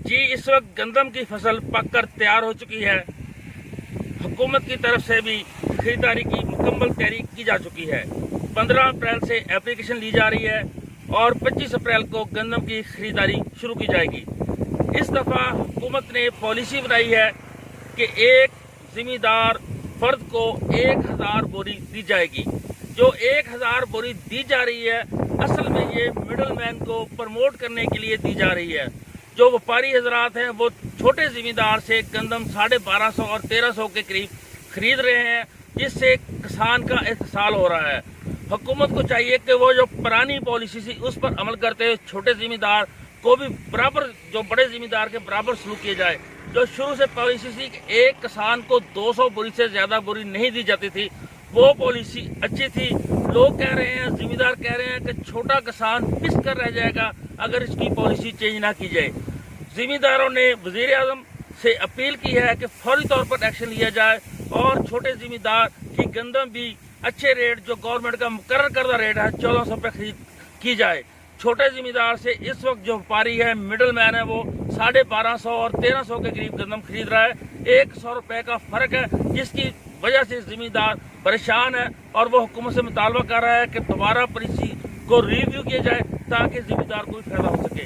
जी, इस वक्त गंदम की फसल पक कर तैयार हो चुकी है। हुकूमत की तरफ से भी खरीदारी की मुकम्मल तैयारी की जा चुकी है। 15 अप्रैल से एप्लीकेशन ली जा रही है और 25 अप्रैल को गंदम की खरीदारी शुरू की जाएगी। इस दफ़ा हुकूमत ने पॉलिसी बनाई है कि एक जिम्मेदार फर्द को 1000 बोरी दी जाएगी। जो 1000 बोरी दी जा रही है, असल में ये मिडल मैन को प्रमोट करने के लिए दी जा रही है। जो व्यापारी हजरात हैं वो छोटे जिम्मेदार से गंदम 1250 और 1300 के करीब खरीद रहे हैं, जिससे किसान का इस्तेसाल हो रहा है। हुकूमत को चाहिए कि वो जो पुरानी पॉलिसी थी उस पर अमल करते हुए छोटे जिम्मेदार को भी बराबर, जो बड़े जिम्मेदार के बराबर सलूक किया जाए। जो शुरू से पॉलिसी थी कि एक किसान को 200 बोरी से ज़्यादा बोरी नहीं दी जाती थी, वो पॉलिसी अच्छी थी। लोग कह रहे हैं, जिम्मेदार कह रहे हैं कि छोटा किसान पिस कर रह जाएगा अगर इसकी पॉलिसी चेंज ना की जाए। जिम्मेदारों ने वज़ीर आज़म से अपील की है कि फौरी तौर पर एक्शन लिया जाए और छोटे जिम्मेदार की गंदम भी अच्छे रेट, जो गवर्नमेंट का मुकर्रर करदा रेट है 1400 पे खरीद की जाए। छोटे जिम्मेदार से इस वक्त जो व्यापारी है, मिडल मैन है, वो 1250 और 1300 के करीब गंदम खरीद रहा है। 100 रुपए का फर्क है, जिसकी वजह से जिम्मेदार परेशान है और वो हुकूमत से मुतालबा कर रहा है कि दोबारा पॉलिसी को रिव्यू किया जाए ताकि जिम्मेदार को भी फायदा हो सके।